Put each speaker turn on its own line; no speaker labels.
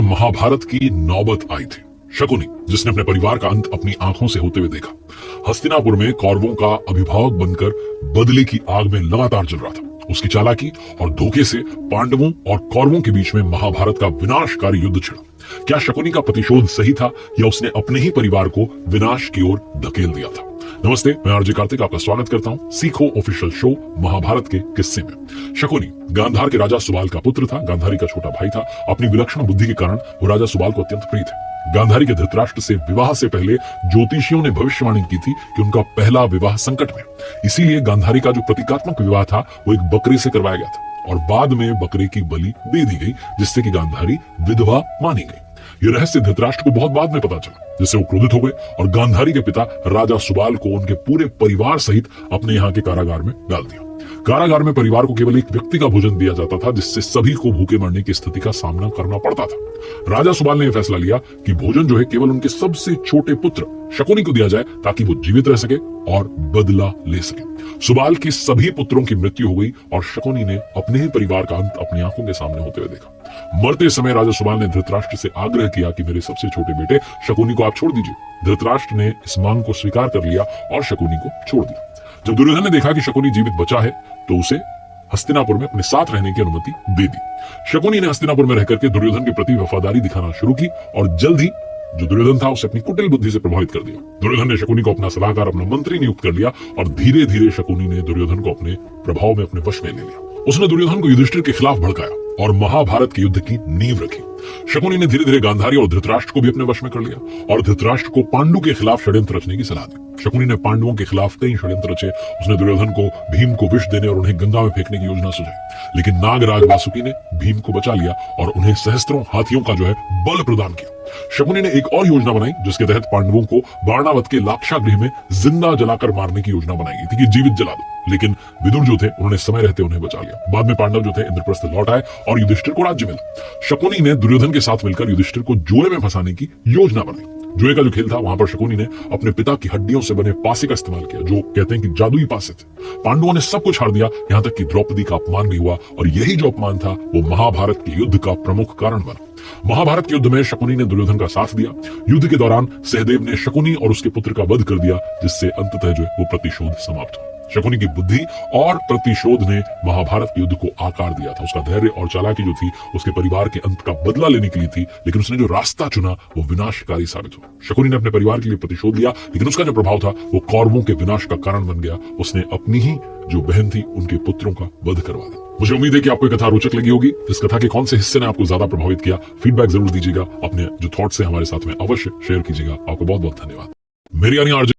महाभारत की नौबत आई थी। शकुनी, जिसने अपने परिवार का अंत अपनी आंखों से होते हुए देखा, हस्तिनापुर में कौरवों का अभिभावक बनकर बदले की आग में लगातार जल रहा था। उसकी चालाकी और धोखे से पांडवों और कौरवों के बीच में महाभारत का विनाशकारी युद्ध छिड़ा। क्या शकुनी का प्रतिशोध सही था या उसने अपने ही परिवार को विनाश की ओर धकेल दिया था? नमस्ते, मैं आरजे कार्तिक आपका स्वागत करता हूं सीखो ऑफिशियल शो महाभारत के किस्से में। शकुनी गांधार के राजा सुबाल का पुत्र था। गांधारी का छोटा भाई था। अपनी विलक्षण बुद्धि के कारण वो राजा सुबाल को अत्यंत प्रिय थे। गांधारी के धृतराष्ट्र से विवाह से पहले ज्योतिषियों ने भविष्यवाणी की थी कि उनका पहला विवाह संकट में। इसीलिए गांधारी का जो प्रतीकात्मक विवाह था वो एक बकरे से करवाया गया था और बाद में बकरे की बलि दे दी गई, जिससे कि गांधारी विधवा मानी गई। यह रहस्य धृतराष्ट्र को बहुत बाद में पता चला, जिससे वो क्रोधित हो गए और गांधारी के पिता राजा सुबाल को उनके पूरे परिवार सहित अपने यहाँ के कारागार में डाल दिया। कारागार में परिवार को केवल एक व्यक्ति का भोजन दिया जाता था, जिससे सभी को भूखे मरने की स्थिति का सामना करना पड़ता था। राजा सुबाल ने यह फैसला लिया कि भोजन जो है केवल उनके सबसे छोटे पुत्र शकुनी को दिया जाए, ताकि वो जीवित रह सके और बदला ले सके। सुबाल के सभी पुत्रों की मृत्यु हो गई और शकुनी ने अपने ही परिवार का अंत अपनी आंखों के सामने होते हुए देखा। मरते समय राजा सुबाल ने धृतराष्ट्र से आग्रह किया कि मेरे सबसे छोटे बेटे शकुनी को आप छोड़ दीजिए। धृतराष्ट्र ने इस मांग को स्वीकार कर लिया और शकुनी को छोड़ दिया। जब दुर्योधन ने देखा कि शकुनी जीवित बचा है तो उसे हस्तिनापुर में अपने साथ रहने की अनुमति दे दी। शकुनी ने हस्तिनापुर में रहकर के दुर्योधन के प्रति वफादारी दिखाना शुरू की और जल्द ही जो दुर्योधन था उसे अपनी कुटिल बुद्धि से प्रभावित कर दिया। दुर्योधन ने शकुनी को अपना सलाहकार, अपना मंत्री नियुक्त कर लिया और धीरे धीरे शकुनी ने दुर्योधन को अपने प्रभाव में अपने वश में ले लिया। उसने दुर्योधन को युधिष्ठिर के खिलाफ भड़काया और महाभारत के युद्ध की नींव रखी। शकुनी ने धीरे धीरे गांधारी और धृतराष्ट्र को भी अपने वश में कर लिया और धृतराष्ट्र को पांडु के खिलाफ षड्यंत्र रचने की सलाह दी। शकुनी ने पांडवों के खिलाफ कई षड्यंत्र रचे। उसने दुर्योधन को भीम को विष देने और उन्हें गंगा में फेंकने की योजना सुझाई, लेकिन नागराज वासुकी ने भीम को बचा लिया और उन्हें सहस्त्रों हाथियों का जो है बल प्रदान किया। शकुनी ने एक और योजना बनाई, जिसके तहत पांडवों को वारणावत के लाक्षागृह में जिंदा जलाकर मारने की योजना बनाई गई थी कि जीवित जला दो, लेकिन विदुर जो थे उन्होंने समय रहते उन्हें बचा लिया। बाद में पांडव जो थे इंद्रप्रस्थ लौट आए और युधिष्ठिर को राज्य मिला। शकुनी ने दुर्योधन के साथ मिलकर युधिष्ठिर को जुए में फंसाने की योजना बनाई। जुए का जो खेल था वहां पर शकुनी ने अपने पिता की हड्डियों से बने पासे का इस्तेमाल किया, जो कहते हैं कि जादुई पासे थे। पांडवों ने सब कुछ हार दिया, यहाँ तक कि द्रौपदी का अपमान भी हुआ और यही जो अपमान था वो महाभारत के युद्ध का प्रमुख कारण बना। महाभारत के युद्ध में शकुनी ने दुर्योधन का साथ दिया। युद्ध के दौरान सहदेव ने शकुनी और उसके पुत्र का वध कर दिया, जिससे अंततः जो है वो प्रतिशोध समाप्त हुआ। शकुनी की बुद्धि और प्रतिशोध ने महाभारत के युद्ध को आकार दिया था। उसका धैर्य और चालाकी जो थी उसके परिवार के अंत का बदला लेने के लिए थी, लेकिन उसने जो रास्ता चुना वो विनाशकारी साबित हुआ। शकुनी ने अपने परिवार के लिए प्रतिशोध लिया, लेकिन उसका जो प्रभाव था वो कौरवों के विनाश का कारण बन गया। उसने अपनी ही जो बहन थी उनके पुत्रों का वध करवा दिया। मुझे उम्मीद है कि आपको कथा रोचक लगी होगी। इस कथा के कौन से हिस्से ने आपको ज्यादा प्रभावित किया, फीडबैक जरूर दीजिएगा। अपने जो थॉट्स है हमारे साथ में अवश्य शेयर कीजिएगा। आपको बहुत बहुत धन्यवाद। मेरी यानी आरजे